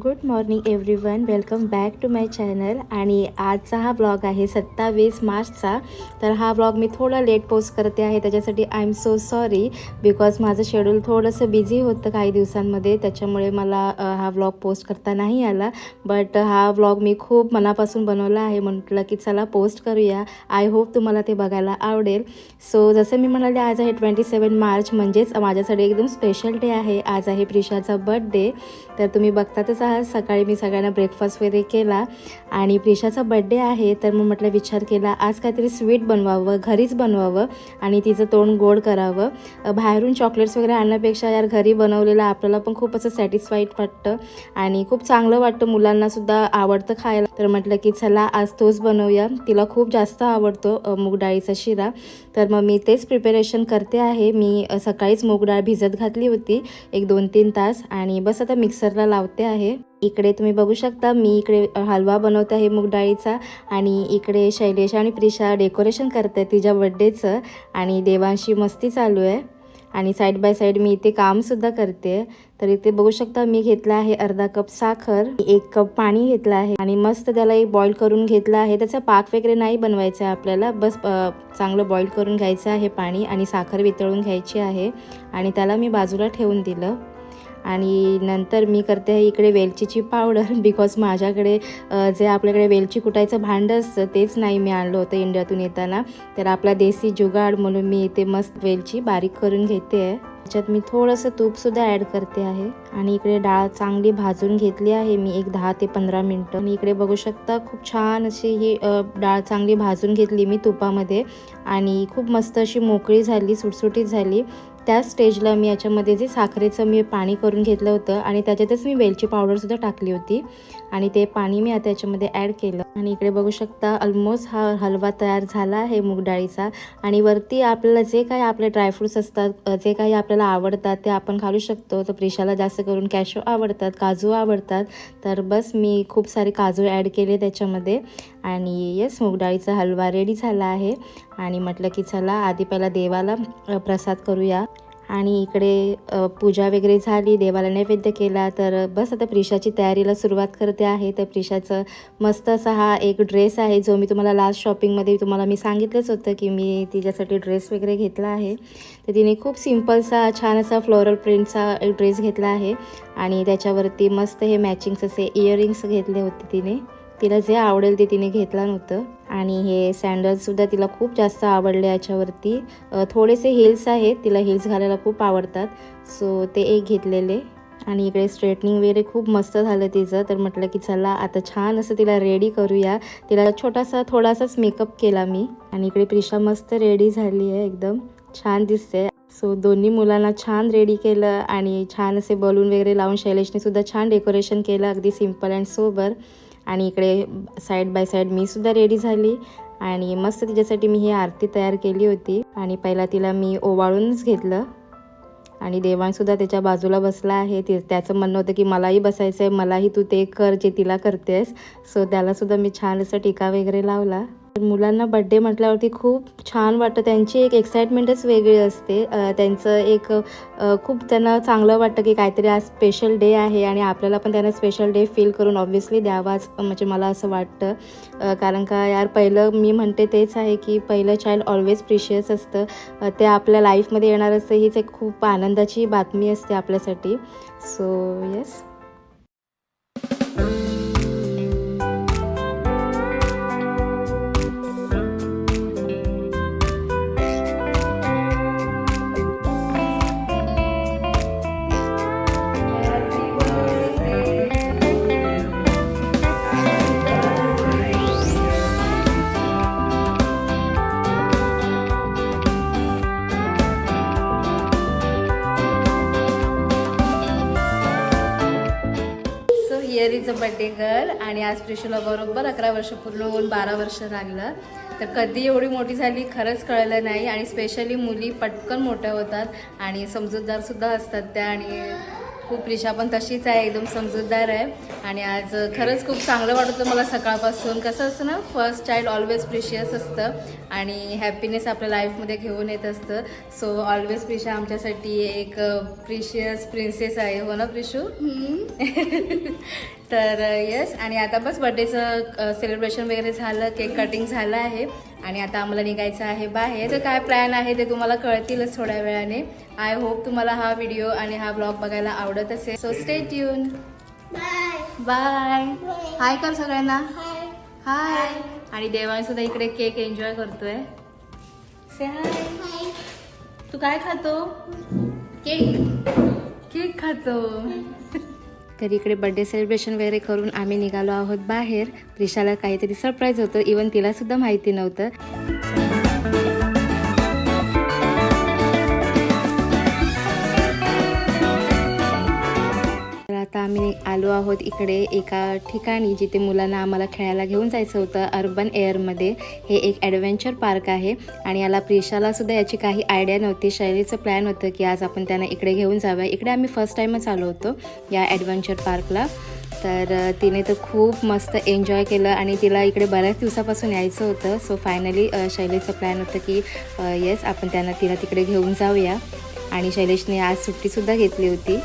Good morning everyone, welcome back to my channel. आणि आजचा हा ब्लॉग आहे 27 मार्चचा. तर हा ब्लॉग मी थोडा लेट पोस्ट करते आहे, त्याच्यासाठी I am so sorry. Because माझं शेड्यूल थोडंसं बिझी होतं काही दिवसांमध्ये, त्याच्यामुळे मला हा ब्लॉग पोस्ट करता नाही आला. बट हा ब्लॉग मी खूप मनापासून बनवला आहे, म्हटलं की चला पोस्ट करूया. आय होप तुम्हाला ते बघायला आवडेल. सो जसं मी म्हणाले, आज आहे 27 मार्च, म्हणजेच माझ्यासाठी एकदम स्पेशल डे आहे. आज आहे प्रिशाचा बर्थडे. तर तुम्ही बघतातच आहात, सकाळी मी सगळ्यांना ब्रेकफास्ट वगैरे केला आणि प्रिशाचा बर्थडे आहे. तर मग म्हटलं विचार केला आज काहीतरी स्वीट बनवावं, घरीच बनवावं आणि तिचं तोंड गोड करावं. बाहेरून चॉकलेट्स वगैरे आणण्यापेक्षा यार घरी बनवलेलं आपल्याला पण खूप असं सॅटिस्फाईड वाटतं आणि खूप चांगलं वाटतं, मुलांनासुद्धा आवडतं खायला. तर म्हटलं की चला आज तोच बनवूया. तिला खूप जास्त आवडतो मूग डाळीचा शिरा. तर मग मी तेच प्रिपरेशन करते आहे. मी सकाळीच मूग डाळ भिजत घातली होती एक 2-3 तास आणि बस आता मिक्सरला लावते आहे. इकडे तुम्ही बघू शकता मी इकडे हलवा बनवते आहे मूग डाळीचा आणि इकडे शैलेश आणि प्रिशा डेकोरेशन करते तिच्या बर्थडेचं आणि देवांशी मस्ती चालू आहे आणि साईड बाय साईड मी इथे कामसुद्धा करते. तर इथे बघू शकता मी घेतला आहे अर्धा कप साखर, 1 कप पाणी घेतलं आहे आणि मस्त त्याला एक बॉईल करून घेतला आहे. त्याचा पाक वगैरे नाही बनवायचा आहे आपल्याला, बस चांगलं बॉईल करून घ्यायचं आहे पाणी आणि साखर वितळून घ्यायची आहे आणि त्याला मी बाजूला ठेवून दिलं. आणि नंतर मी करते आहे इकडे वेलचीची पावडर. बिकॉज माझ्याकडे जे आपल्याकडे वेलची कुटायचं भांडं असतं तेच नाही मी आणलं होतं इंडियातून येताना. तर आपला देसी जुगाड म्हणून मी इथे मस्त वेलची बारीक करून घेते आहे. त्याच्यात मी थोडंसं तूपसुद्धा ॲड करते आहे आणि इकडे डाळ चांगली भाजून घेतली आहे मी एक 10 ते 15 मिनटं. आणि इकडे बघू शकता खूप छान अशी ही डाळ चांगली भाजून घेतली मी तुपामध्ये आणि खूप मस्त अशी मोकळी झाली, सुटसुटीत झाली. त्या स्टेजला मी याच्यामध्ये जे साखरेचं मी पाणी करून घेतलं होतं आणि त्याच्यातच मी वेलची पावडरसुद्धा टाकली होती आणि ते पाणी मी आता याच्यामध्ये ॲड केलं. आणि इकडे बघू शकता ऑलमोस्ट हा हलवा तयार झाला आहे मूग डाळीचा. आणि वरती आपल्याला जे काही आपले ड्रायफ्रूट्स असतात, जे काही आपल्याला आवडतात ते आपण घालू शकतो. तर प्रिशाला जास्त करून कॅशू आवडतात, काजू आवडतात, तर बस मी खूप सारे काजू ॲड केले त्याच्यामध्ये. आणि येस, मूग डाळीचा हलवा रेडी झाला आहे. आणि म्हटलं की चला आधी पहिला देवाला प्रसाद करूया. आणि इकडे पूजा वगैरे झाली, देवाला नैवेद्य केला. तर बस आता प्रिशाची तयारीला सुरुवात करते आहे. तर प्रिशाचं मस्त असा हा एक ड्रेस आहे जो मी तुम्हाला लास्ट शॉपिंगमध्ये तुम्हाला मी सांगितलंच होतं की मी तिच्यासाठी ड्रेस वगैरे घेतला आहे. तर तिने खूप सिम्पलसा छान असा फ्लोरल प्रिंटचा एक ड्रेस घेतला आहे आणि त्याच्यावरती मस्त हे मॅचिंग्स असे इयरिंग्स घेतले होते तिने. तिला जे आवडेल ते तिने घेतलं नव्हतं. आणि हे सँडल्ससुद्धा तिला खूप जास्त आवडले. याच्यावरती थोडेसे हिल्स आहेत, तिला हिल्स घालायला खूप आवडतात, सो ते एक घेतलेले. आणि इकडे स्ट्रेटनिंग वगैरे खूप मस्त झालं तिचं. तर म्हटलं की चला आता छान असं तिला रेडी करूया. तिला थोडासाच मेकअप केला मी. आणि इकडे प्रिशा मस्त रेडी झाली आहे, एकदम छान दिसते. सो दोन्ही मुलांना छान रेडी केलं आणि छान असे बलून वगैरे लावून शैलेशने सुद्धा छान डेकोरेशन केलं, अगदी सिम्पल अँड सोबर. आणि इकडे साईड बाय साईड मी सुद्धा रेडी झाली आणि मस्त तिच्यासाठी मी ही आरती तयार केली होती. आणि पहिला तिला मी ओवाळूनच घेतलं आणि देवांसुद्धा त्याच्या बाजूला बसला आहे. त्याचं म्हणणं होतं की मलाही बसायचं आहे, मलाही तू ते कर जे तिला करतेस. सो त्यालासुद्धा मी छान असा टीका वगैरे लावला. मुलांना बड्डे म्हटल्यावरती खूप छान वाटतं, त्यांची एक एक्साइटमेंटच वेगळी असते. त्यांचं एक खूप त्यांना चांगलं वाटतं की काहीतरी आज स्पेशल डे आहे आणि आपल्याला पण त्यांना स्पेशल डे फील करून ऑब्व्हियसली द्यावाच, म्हणजे मला असं वाटतं. कारण का यार पहिलं मी म्हणते तेच आहे की पहिलं चाइल्ड ऑलवेज प्रिशियस असतं. ते आपल्या लाईफमध्ये येणार असतं, हीच एक खूप आनंदाची बातमी असते आपल्यासाठी. So yes. Here is a birthday girl. आणि आज प्रिशूला बरोबर 11 वर्ष पूर्ण होऊन 12 वर्ष लागलं. तर कधी एवढी मोठी झाली खरंच कळलं नाही. आणि स्पेशली मुली पटकन मोठ्या होतात आणि समजूतदारसुद्धा असतात त्या. आणि खूप प्रिशा पण तशीच आहे, एकदम समजूतदार आहे. आणि आज खरंच खूप चांगलं वाटतं मला सकाळपासून. कसं असतं ना, फर्स्ट चाइल्ड ऑलवेज प्रिशियस असतं आणि हॅपीनेस आपल्या लाईफमध्ये घेऊन येत असतं. सो ऑलवेज प्रिशा आमच्यासाठी एक प्रिशियस प्रिन्सेस आहे, हो ना प्रिशू? तर येस, आणि आता बस बर्थडेचं सेलिब्रेशन वगैरे झालं, केक कटिंग झालं आहे आणि आता आम्हाला निघायचं आहे बाहेर. तर काय प्लॅन आहे ते तुम्हाला कळतीलच थोड्या वेळाने. आय होप तुम्हाला हा व्हिडिओ आणि हा ब्लॉग बघायला आवडत असेल. So stay tune. बाय. हाय कर सगळ्यांना. हाय. आणि देवान सुद्धा इकडे केक एन्जॉय करतोय. से हाय. तू काय खातो? केक. केक खातो. तर इकडे बर्थडे सेलिब्रेशन वगैरे करून आम्ही निघालो आहोत बाहेर. प्रिशाला काहीतरी सरप्राईज होतं, इवन तिला सुद्धा माहिती नव्हतं. तर आता आम्ही आलो आहोत इकडे एका ठिकाणी जिथे मुलांना आम्हाला खेळायला घेऊन जायचं होतं, अर्बन एअरमध्ये. हे एक ॲडव्हेंचर पार्क आहे आणि याला प्रिशाला सुद्धा याची काही आयडिया नव्हती. शैलीचं प्लॅन होतं की आज आपण त्यांना इकडे घेऊन जाऊया. इकडे आम्ही फर्स्ट टाईमच आलो होतो या ॲडव्हेंचर पार्कला. तर तिने तर खूप मस्त एन्जॉय केलं आणि तिला इकडे बऱ्याच दिवसापासून यायचं होतं. सो फायनली शैलेशचं प्लॅन होतं की येस, आपण तिला तिकडे घेऊन जाऊया. आणि शैलेशने आज सुट्टीसुद्धा घेतली होती.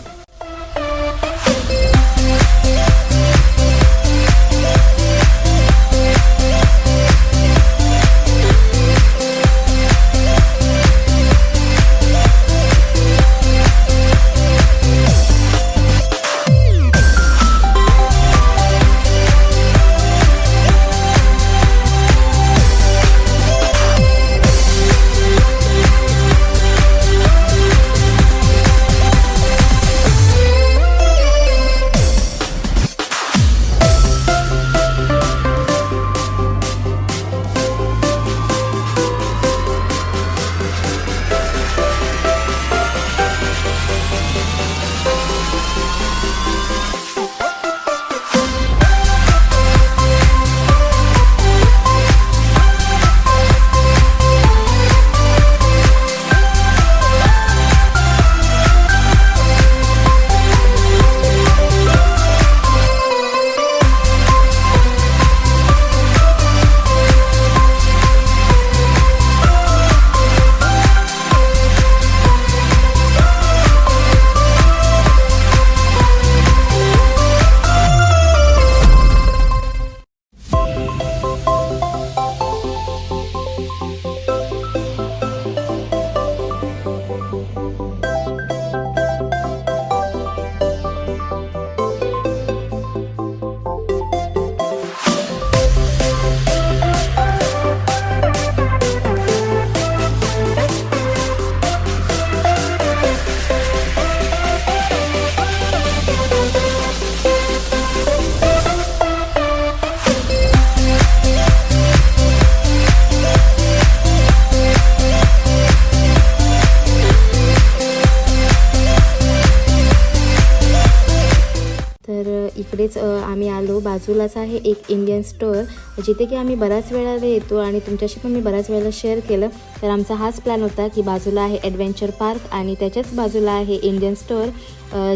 इकडेच आम्ही आलो. बाजूलाच आहे एक इंडियन स्टोअर, जिथे की आम्ही बऱ्याच वेळेला येतो आणि तुमच्याशी पण मी बऱ्याच वेळेला शेअर केलं. तर आमचा हाच प्लॅन होता की बाजूला आहे ॲडव्हेंचर पार्क आणि त्याच्याच बाजूला आहे इंडियन स्टोअर,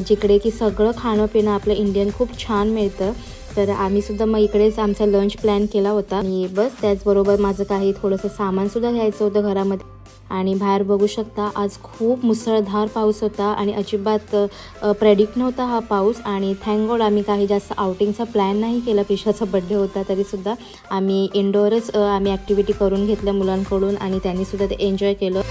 जिकडे की सगळं खाणं पिणं आपलं इंडियन खूप छान मिळतं. तर आम्हीसुद्धा मग इकडेच आमचा लंच प्लॅन केला होता आणि बस त्याचबरोबर माझं काही थोडंसं सामानसुद्धा घ्यायचं होतं घरामध्ये. आणि बाहेर बघू शकता आज खूप मुसळधार पाऊस होता आणि अजिबात प्रेडिक्ट नव्हता हा पाऊस. आणि थँक गॉड आम्ही काही जास्त आउटिंगचा प्लॅन नाही केला. प्रिशाचा बड्डे होता तरीसुद्धा आम्ही इंडोअरच आम्ही ॲक्टिव्हिटी करून घेतल्या मुलांकडून आणि त्यांनीसुद्धा ते एन्जॉय केलं.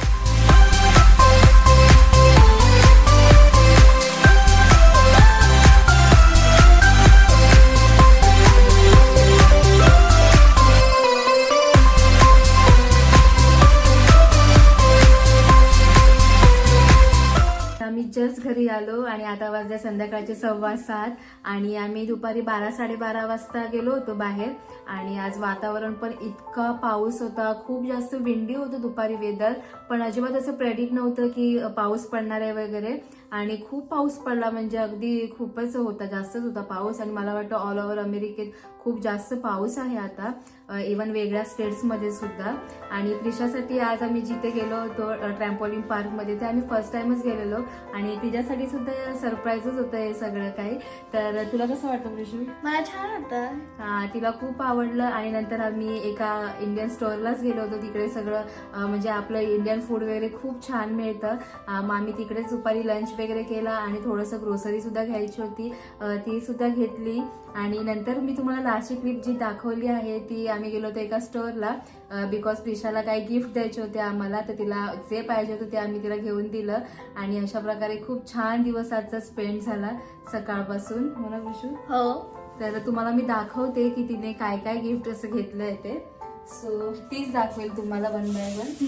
जस्ट घरी आलो आणि आता वाजले संध्याकाळचे 7:15 आणि आम्ही दुपारी 12-12:30 वाजता गेलो होतो बाहेर. आणि आज वातावरण पण इतका पाऊस होता, खूप जास्त विंडी होतं दुपारी वेदर, पण अजिबात असं प्रेडिक्ट नव्हतं की पाऊस पडणार आहे वगैरे. आणि खूप पाऊस पडला, म्हणजे अगदी खूपच होता, जास्तच होता पाऊस. आणि मला वाटतं ऑल ओव्हर अमेरिकेत खूप जास्त पाऊस आहे आता, इवन वेगळ्या स्टेट्समध्ये सुद्धा. आणि प्रिशासाठी आज आम्ही जिथे गेलो होतो ट्रॅम्पोलिन पार्कमध्ये, ते आम्ही फर्स्ट टाइमच गेलेलो आणि तिच्यासाठी सुद्धा सरप्राईजच होतं हे सगळं काही. तर तुला कसं वाटतं प्रिशू? मला छान होतं. हा, तिला खूप आवडलं. आणि नंतर आम्ही एका इंडियन स्टोअरलाच गेलो होतो. तिकडे सगळं म्हणजे आपलं इंडियन फूड वगैरे खूप छान मिळतं. मग आम्ही तिकडेच दुपारी लंच वगैरे केला आणि थोडंसं ग्रोसरी सुद्धा घ्यायची होती, ती सुद्धा घेतली. आणि नंतर मी तुम्हाला लास्टची क्लिप जी दाखवली आहे ती आम्ही गेलो होतो एका स्टोअरला, बिकॉज प्रिशाला काही गिफ्ट द्यायचे होते आम्हाला, तर तिला जे पाहिजे होतं ते आम्ही तिला घेऊन दिलं. आणि अशा प्रकारे खूप छान दिवस आजचा स्पेंड झाला सकाळपासून, हो ना प्रिशू? हो. तर तुम्हाला मी दाखवते की तिने काय काय गिफ्ट असं घेतलंय ते. सो तीच दाखवेल तुम्हाला वन बाय वन.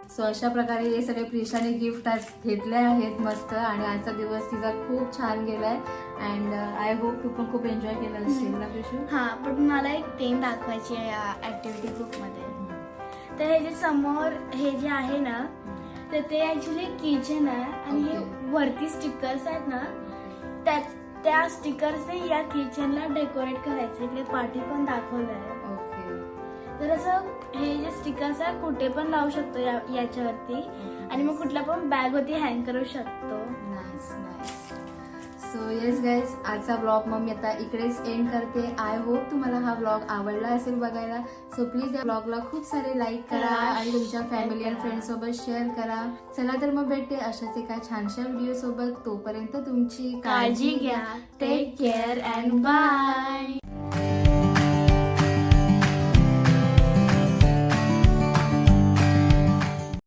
सो अशा प्रकारे हे सगळे प्रिशाने गिफ्ट आज घेतले आहेत मस्त. आणि आजचा दिवस तिचा खूप छान गेलाय अँड आय होप तू पण खूप एन्जॉय केला असेल ना प्रिशू? हा, पण मला एक पेन दाखवायची आहे या ऍक्टिव्हिटी ग्रुप मध्ये. तर हे जे समोर हे जे आहे ना, तर ते ऍक्च्युली किचन आहे आणि हे वरती स्टिकर्स आहेत ना, त्या स्टिकर्सने या किचनला डेकोरेट करायचं. इकडे पाठी पण दाखवलंय. तर असं हे जे स्टिकर्स आहे कुठे पण लावू शकतो याच्यावरती, आणि मग कुठल्या पण बॅग वरती हँग करू शकतो. Nice nice. So yes guys, आजचा ब्लॉग मग मी आता इकडेच एंड करते. आय होप तुम्हाला हा ब्लॉग आवडला असेल बघायला. सो प्लीज या ब्लॉगला खूप सारे लाईक करा आणि तुमच्या फॅमिली अँड फ्रेंड सोबत शेअर करा. चला तर मग भेटते अशाच एका छानशा व्हिडिओ सोबत. तोपर्यंत तुमची काळजी घ्या. Take care and bye.